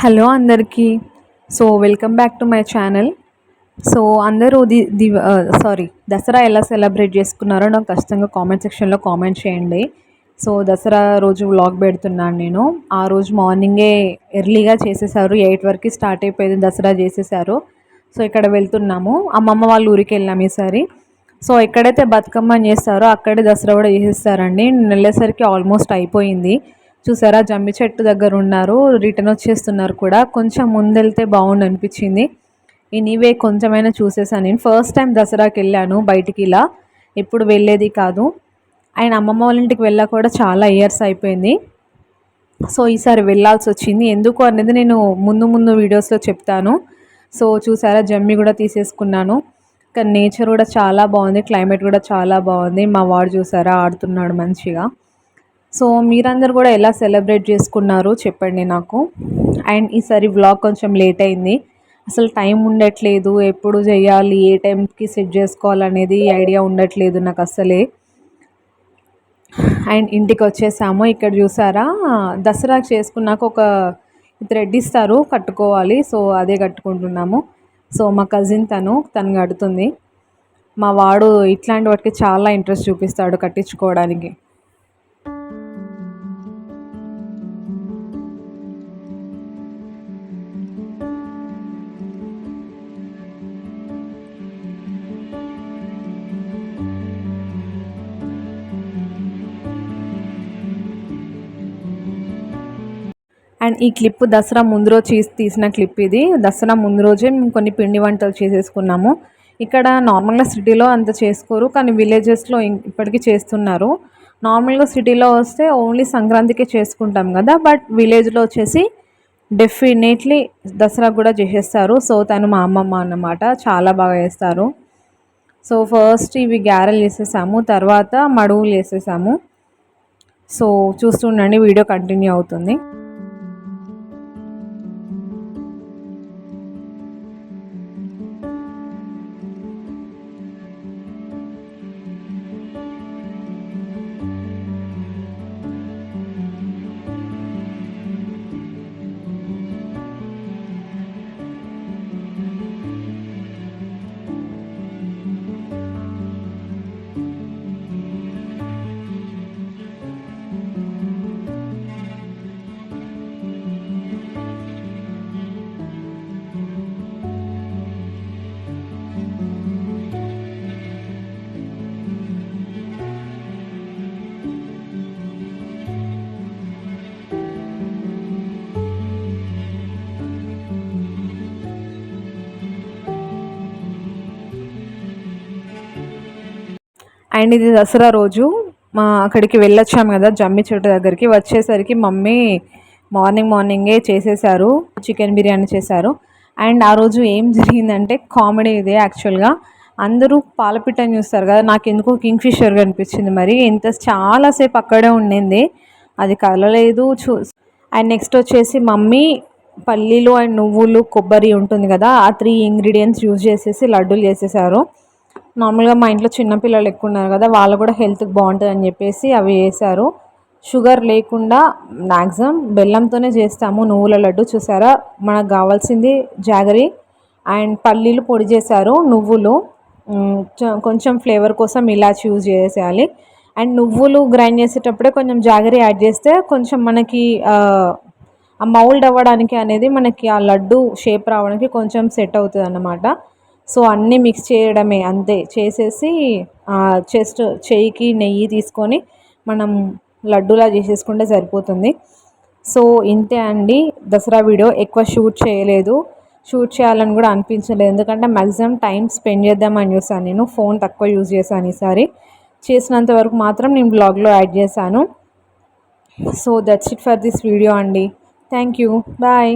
Hello అందరికీ. Welcome back to my channel. అందరూ దసరా ఎలా సెలబ్రేట్ చేసుకున్నారో నాకు ఖచ్చితంగా కామెంట్ సెక్షన్లో కామెంట్ చేయండి. దసరా రోజు వ్లాగ్ పెడుతున్నాను నేను. ఆ రోజు మార్నింగే ఎర్లీగా చేసేసారు, 8 వరకు స్టార్ట్ అయిపోయింది, దసరా చేసేసారు. ఇక్కడ వెళ్తున్నాము, అమ్మమ్మ వాళ్ళ ఊరికి వెళ్ళాం ఈసారి. ఎక్కడైతే బతుకమ్మని చేస్తారో అక్కడే దసరా కూడా చేసేస్తారండి. నేను వెళ్ళేసరికి ఆల్మోస్ట్ అయిపోయింది. చూసారా, జమ్మి చెట్టు దగ్గర ఉన్నారు, రిటర్న్ వచ్చేస్తున్నారు కూడా. కొంచెం ముందెళ్తే బాగుండు అనిపించింది. ఎనీవే కొంచెమైనా చూసేసాను. నేను ఫస్ట్ టైం దసరాకి వెళ్ళాను బయటికి, ఇలా ఎప్పుడు వెళ్ళేది కాదు. అండ్ అమ్మమ్మ వాళ్ళ ఇంటికి వెళ్ళా కూడా చాలా ఇయర్స్ అయిపోయింది. ఈసారి వెళ్ళాల్సి వచ్చింది. ఎందుకు అనేది నేను ముందు వీడియోస్లో చెప్తాను. చూసారా, జమ్మి కూడా తీసేసుకున్నాను. కానీ నేచర్ కూడా చాలా బాగుంది, క్లైమేట్ కూడా చాలా బాగుంది. మా వాడు చూసారా ఆడుతున్నాడు మంచిగా. మీరందరూ కూడా ఎలా సెలబ్రేట్ చేసుకున్నారు చెప్పండి నాకు. అండ్ ఈసారి వ్లాగ్ కొంచెం లేట్ అయింది, అసలు టైం ఉండట్లేదు. ఎప్పుడు చేయాలి, ఏ టైంకి సెట్ చేసుకోవాలనేది ఐడియా ఉండట్లేదు నాకు అసలే. అండ్ ఇంటికి వచ్చేసాము. ఇక్కడ చూసారా, దసరాకి చేసుకున్నాక ఒక థ్రెడ్ ఇస్తారు, కట్టుకోవాలి. అదే కట్టుకుంటున్నాము. మా కజిన్ తను కడుతుంది. మా వాడు ఇట్లాంటి వాటికి చాలా ఇంట్రెస్ట్ చూపిస్తాడు కట్టించుకోవడానికి. అండ్ ఈ క్లిప్ దసరా ముందు రోజు తీసిన క్లిప్ ఇది. దసరా ముందు రోజే మేము కొన్ని పిండి వంటలు చేసేసుకున్నాము. ఇక్కడ నార్మల్గా సిటీలో అంత చేసుకోరు, కానీ విలేజెస్లో ఇప్పటికీ చేస్తున్నారు. నార్మల్గా సిటీలో వస్తే ఓన్లీ సంక్రాంతికే చేసుకుంటాం కదా, బట్ విలేజ్లో వచ్చేసి డెఫినెట్లీ దసరా కూడా చేసేస్తారు. తను మా అమ్మమ్మ అన్నమాట, చాలా బాగా చేస్తారు. ఫస్ట్ ఇవి గ్యారెలు చేసేసాము, తర్వాత మడుగులు చేసేసాము. చూస్తుండండి, వీడియో కంటిన్యూ అవుతుంది. అండ్ ఇది దసరా రోజు అక్కడికి వెళ్ళొచ్చాము కదా జమ్మి చెట్టు దగ్గరికి. వచ్చేసరికి మమ్మీ మార్నింగే చేసేసారు, చికెన్ బిర్యానీ చేశారు. అండ్ ఆ రోజు ఏం జరిగిందంటే కామెడీ ఇదే. యాక్చువల్గా అందరూ పాలపిట్టని చూస్తారు కదా, నాకు ఎందుకో కింగ్ ఫిషర్ అనిపించింది. మరి చాలాసేపు అక్కడే ఉండింది, అది కదలలేదు. అండ్ నెక్స్ట్ వచ్చేసి మమ్మీ పల్లీలు అండ్ నువ్వులు కొబ్బరి ఉంటుంది కదా, ఆ 3 ఇంగ్రీడియంట్స్ యూజ్ చేసేసి లడ్డూలు చేసేసారు. నార్మల్గా మా ఇంట్లో చిన్నపిల్లలు ఎక్కువ ఉన్నారు కదా, వాళ్ళు కూడా హెల్త్కి బాగుంటుంది అని చెప్పేసి అవి వేశారు. షుగర్ లేకుండా మ్యాక్సిమం బెల్లంతోనే చేస్తాము నువ్వుల లడ్డు. చూసారా, మనకు కావాల్సింది జాగరి అండ్ పల్లీలు పొడి చేశారు, నువ్వులు కొంచెం ఫ్లేవర్ కోసం ఇలాచి యూజ్ చేసేయాలి. అండ్ నువ్వులు గ్రైండ్ చేసేటప్పుడే కొంచెం జాగరి యాడ్ చేస్తే కొంచెం మనకి ఆ మౌల్డ్ అవ్వడానికి అనేది, మనకి ఆ లడ్డు షేప్ రావడానికి కొంచెం సెట్ అవుతుంది అన్నమాట. అన్నీ మిక్స్ చేయడమే, అంతే. చేసేసి చెయ్యికి నెయ్యి తీసుకొని మనం లడ్డూలా చేసేసుకుంటే సరిపోతుంది. ఇంతే అండి దసరా వీడియో. ఎక్కువ షూట్ చేయలేదు, షూట్ చేయాలని కూడా అనిపించలేదు, ఎందుకంటే మ్యాక్సిమం టైం స్పెండ్ చేద్దామని చూసాను. నేను ఫోన్ తక్కువ యూజ్ చేశాను ఈసారి. చేసినంత వరకు మాత్రం నేను బ్లాగ్లో యాడ్ చేశాను. That's it for this video అండి. Thank you, bye.